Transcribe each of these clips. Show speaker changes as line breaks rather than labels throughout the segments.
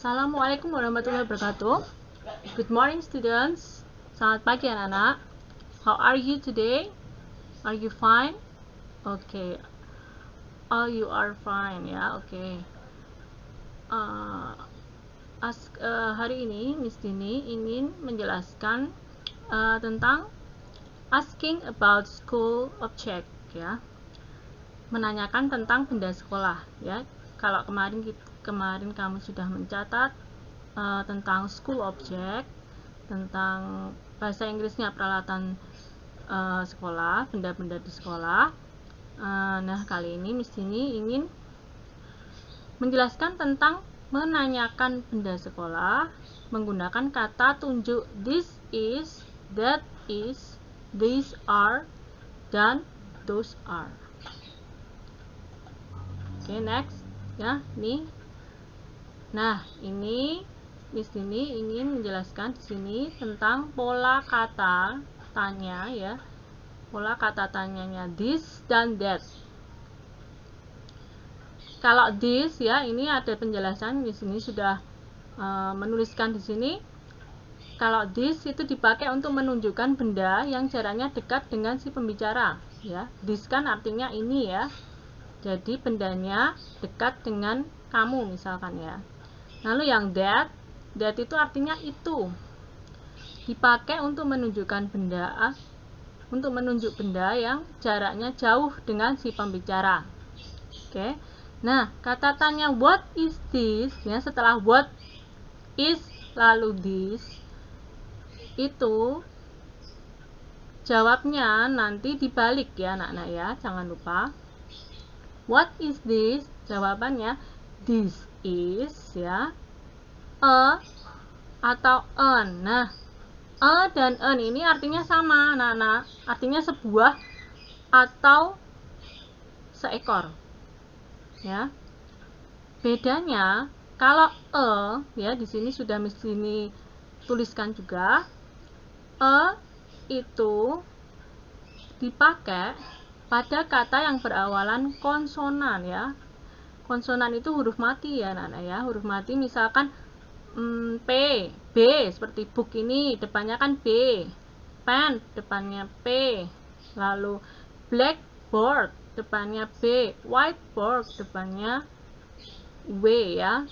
Assalamualaikum warahmatullahi wabarakatuh. Good morning students. Selamat pagi anak-anak. How are you today? Are you fine? Okay. Oh, you are fine ya. Okay. Hari ini Miss Dini ingin menjelaskan tentang asking about school object ya. Menanyakan tentang benda sekolah ya. Kalau kemarin kamu sudah mencatat tentang school object, tentang bahasa Inggrisnya peralatan sekolah, benda-benda di sekolah. Nah, kali ini Miss Dini ingin menjelaskan tentang menanyakan benda sekolah menggunakan kata tunjuk this is, that is, these are, dan those are. Oke, next ya, nih. Nah, ini Miss Dini ingin menjelaskan di sini tentang pola kata tanya ya. Pola kata tanyanya this dan that. Kalau this ya, ini ada penjelasan di sini sudah menuliskan di sini. Kalau this itu dipakai untuk menunjukkan benda yang jaraknya dekat dengan si pembicara ya. This kan artinya ini ya. Jadi bendanya dekat dengan kamu misalkan ya. Lalu yang that itu artinya itu. Dipakai untuk menunjukkan benda, untuk menunjuk benda yang jaraknya jauh dengan si pembicara. Oke. Nah, kata tanya what is this ya, setelah what is lalu this itu jawabnya nanti dibalik ya anak-anak ya, jangan lupa. What is this? Jawabannya this is ya a atau an. Nah, a dan an ini artinya sama anak-anak, artinya sebuah atau seekor ya. Bedanya kalau ya di sini sudah mesti tuliskan juga, itu dipakai pada kata yang berawalan konsonan ya. Konsonan itu huruf mati ya anak-anak ya. Huruf mati misalkan P, B seperti book ini depannya kan B, pen depannya P, lalu blackboard depannya B, whiteboard depannya W ya.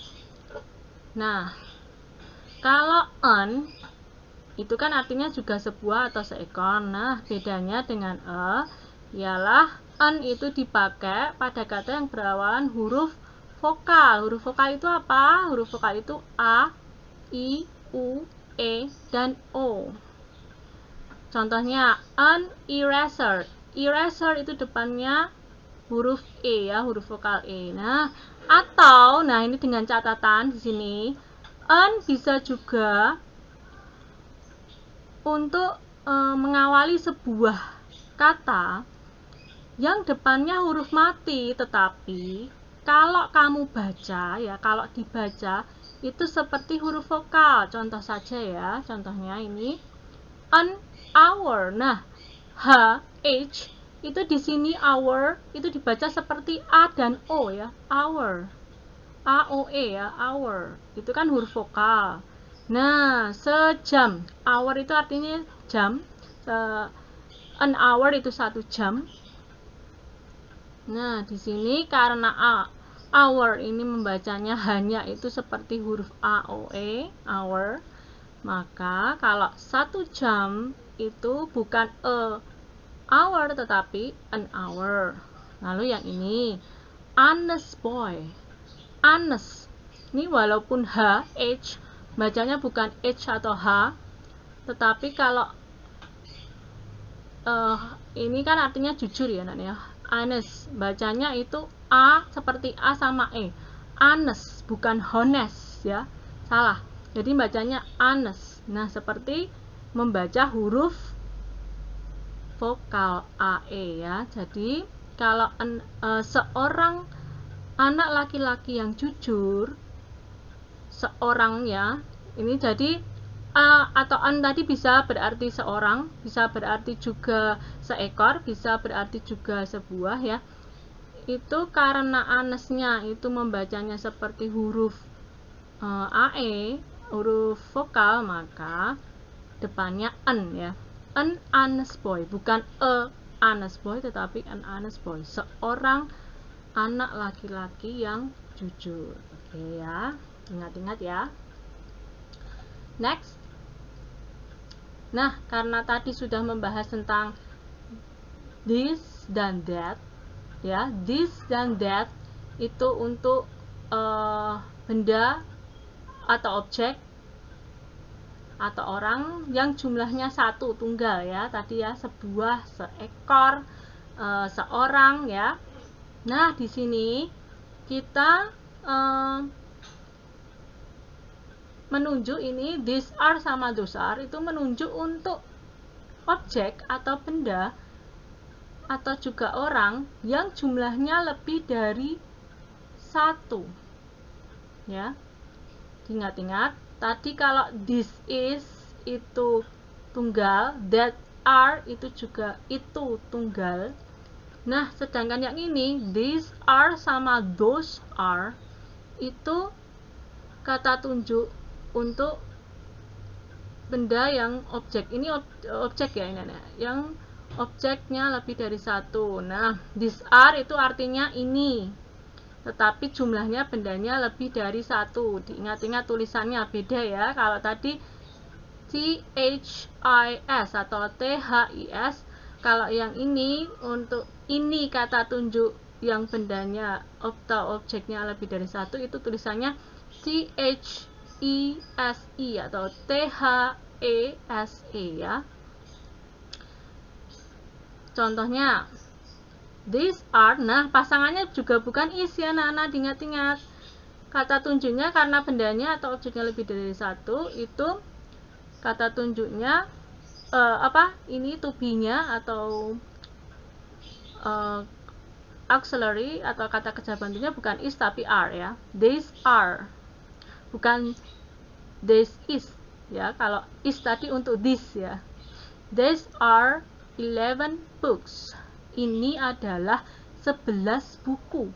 Nah, kalau an itu kan artinya juga sebuah atau seekor. Nah, bedanya dengan ialah an itu dipakai pada kata yang berawalan huruf vokal. Huruf vokal itu apa? Huruf vokal itu A, I, U, E, dan O. Contohnya an eraser. Eraser itu depannya huruf E ya, huruf vokal E. Nah, atau ini dengan catatan di sini, an bisa juga untuk mengawali sebuah kata yang depannya huruf mati, tetapi kalau kamu baca ya, kalau dibaca itu seperti huruf vokal. Contoh saja ya, contohnya ini an hour. Nah, H, H itu di sini hour itu dibaca seperti A dan O ya, hour. A, O, E ya, hour. Itu kan huruf vokal. Nah, sejam. Hour itu artinya jam. An hour itu 1 jam. Nah, di sini karena hour ini membacanya hanya itu seperti huruf A, O, E, hour, maka kalau 1 jam itu bukan a hour tetapi an hour. Lalu yang ini, honest boy. Honest. Ini walaupun H, H, bacanya bukan H atau H, tetapi kalau ini kan artinya jujur ya ya. Honest, bacanya itu A seperti A sama E. Honest, bukan honest ya. Salah. Jadi bacanya honest. Nah, seperti membaca huruf vokal AE ya. Jadi kalau seorang anak laki-laki yang jujur, seorang ya, ini jadi atau an tadi bisa berarti seorang, bisa berarti juga seekor, bisa berarti juga sebuah ya. Itu karena honestnya itu membacanya seperti huruf AE huruf vokal, maka depannya an ya. An honest boy, bukan a honest boy, tetapi an honest boy, seorang anak laki-laki yang jujur. Oke ya, ingat-ingat ya. Next. Nah, karena tadi sudah membahas tentang this dan that ya, this dan that itu untuk benda atau objek atau orang yang jumlahnya satu, tunggal ya, tadi ya, sebuah, seekor, seorang ya. Nah, di sini kita menunjuk ini these are sama those are itu menunjuk untuk objek atau benda atau juga orang yang jumlahnya lebih dari satu ya. Ingat-ingat tadi kalau this is itu tunggal, that are itu juga itu tunggal. Nah, sedangkan yang ini these are sama those are itu kata tunjuk untuk benda yang objek. Ini objek ya, ini yang objeknya lebih dari satu. Nah, these are itu artinya ini, tetapi jumlahnya bendanya lebih dari satu. Diingat-ingat tulisannya beda ya. Kalau tadi THIS atau THIS, kalau yang ini untuk ini kata tunjuk yang bendanya atau objeknya lebih dari satu itu tulisannya THESE atau THESE ya. Contohnya these are, nah pasangannya juga bukan is ya anak-anak, diingat-ingat. Kata tunjuknya karena bendanya atau objeknya lebih dari satu, itu kata tunjuknya ini to be-nya atau auxiliary atau kata kerja bantunya bukan is tapi are ya. These are, bukan this is ya. Kalau is tadi untuk this ya. These are 11 books. Ini adalah 11 buku.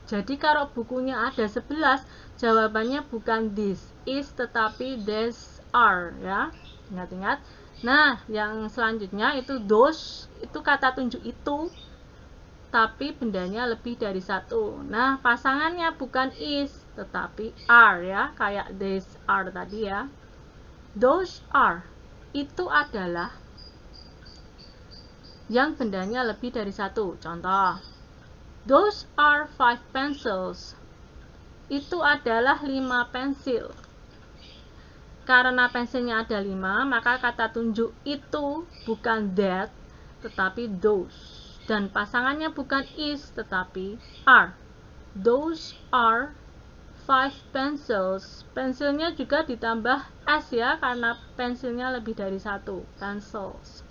Jadi kalau bukunya ada 11, jawabannya bukan this is tetapi these are ya. Ingat-ingat. Nah, yang selanjutnya itu those, itu kata tunjuk itu tapi bendanya lebih dari satu. Nah, pasangannya bukan is tetapi are ya, kayak these are tadi ya. Those are itu adalah yang bendanya lebih dari satu. Contoh, those are 5 pencils. Itu adalah 5 pensil. Karena pensilnya ada 5, maka kata tunjuk itu bukan that, tetapi those. Dan pasangannya bukan is, tetapi are. Those are 5 pencils. Pensilnya juga ditambah s ya, karena pensilnya lebih dari satu. Pencils.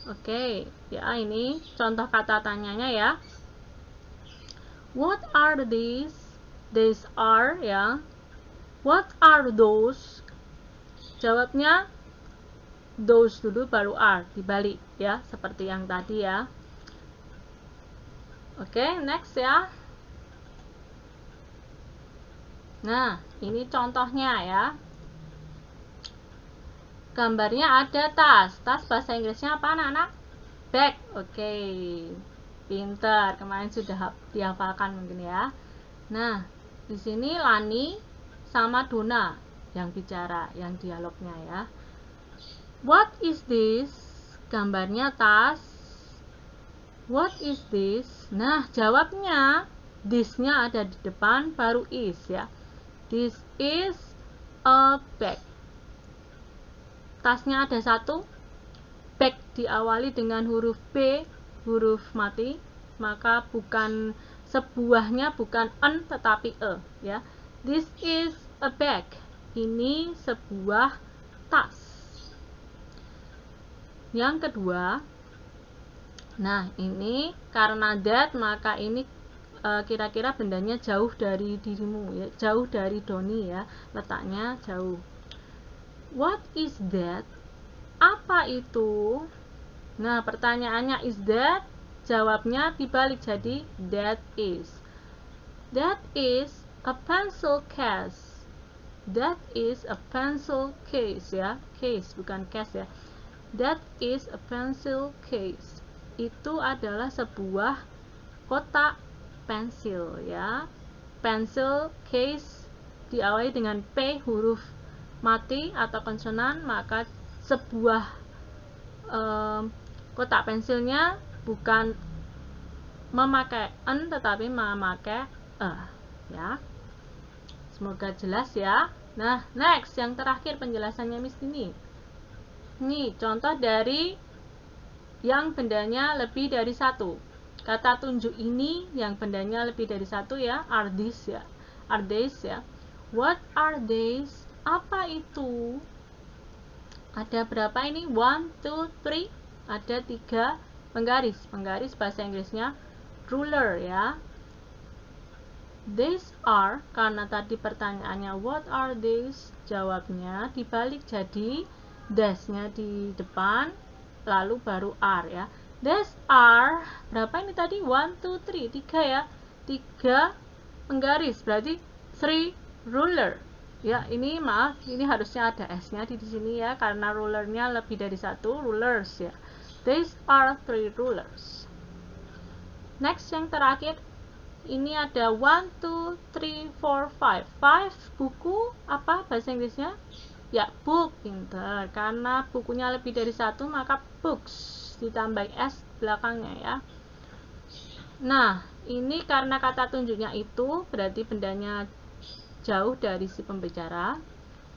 Oke, ya ini contoh kata tanyanya ya. What are these? These are ya. What are those? Jawabnya those dulu baru are, dibalik ya, seperti yang tadi ya. Oke, next ya. Nah, ini contohnya ya. Gambarnya ada tas. Tas bahasa Inggrisnya apa anak-anak? Bag. Oke. Pinter. Kemarin sudah dihafalkan mungkin ya. Nah, di sini Lani sama Dona yang bicara, yang dialognya ya. What is this? Gambarnya tas. What is this? Nah, jawabnya this-nya ada di depan baru is ya. This is a bag. Tasnya ada satu, bag diawali dengan huruf B, huruf mati, maka bukan sebuahnya bukan an tetapi e ya. This is a bag. Ini sebuah tas. Yang kedua, nah ini karena that maka ini kira-kira bendanya jauh dari dirimu ya, jauh dari Doni ya, letaknya jauh. What is that? Apa itu? Nah, pertanyaannya is that? Jawabnya dibalik jadi that is. That is a pencil case. That is a pencil case ya. Case bukan case ya. That is a pencil case. Itu adalah sebuah kotak pensil ya. Pencil case diawali dengan P huruf mati atau konsonan, maka sebuah kotak pensilnya bukan memakai N tetapi memakai E ya. Semoga jelas ya. Nah, next yang terakhir penjelasannya Miss ini. Nih, contoh dari yang bendanya lebih dari satu. Kata tunjuk ini yang bendanya lebih dari satu ya, are these ya. Are these ya. What are these? Apa itu? Ada berapa ini? 1, 2, 3. Ada 3 penggaris. Penggaris bahasa Inggrisnya ruler ya. These are, karena tadi pertanyaannya what are these, jawabnya dibalik jadi dash-nya di depan lalu baru are ya. These are, berapa ini tadi? 1, 2, 3, 3 ya. 3 penggaris, berarti 3 ruler ya. Ini maaf, ini harusnya ada s-nya di sini ya, karena rulernya lebih dari satu, rulers ya. These are 3 rulers. Next yang terakhir, ini ada 1, 2, 3, 4, 5. 5 buku apa bahasa Inggrisnya? Ya, book. Pinter. Karena bukunya lebih dari satu, maka books ditambah s belakangnya ya. Nah, ini karena kata tunjuknya itu berarti bendanya jauh dari si pembicara.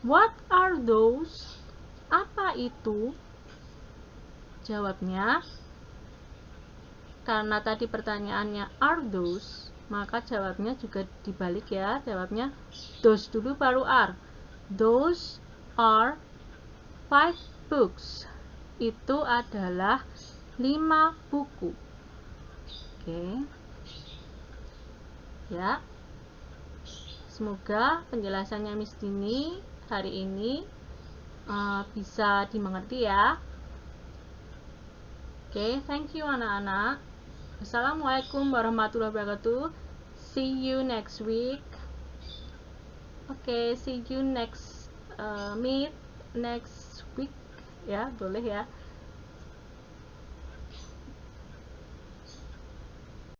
What are those? Apa itu? Jawabnya, karena tadi pertanyaannya are those, maka jawabnya juga dibalik ya. Jawabnya those dulu baru are. Those are 5 books. Itu adalah 5 buku. Oke. Ya. Semoga penjelasannya Miss Dini hari ini bisa dimengerti ya. Oke, thank you anak-anak. Assalamualaikum warahmatullahi wabarakatuh. See you next week. Oke, see you next meet next week ya, boleh ya.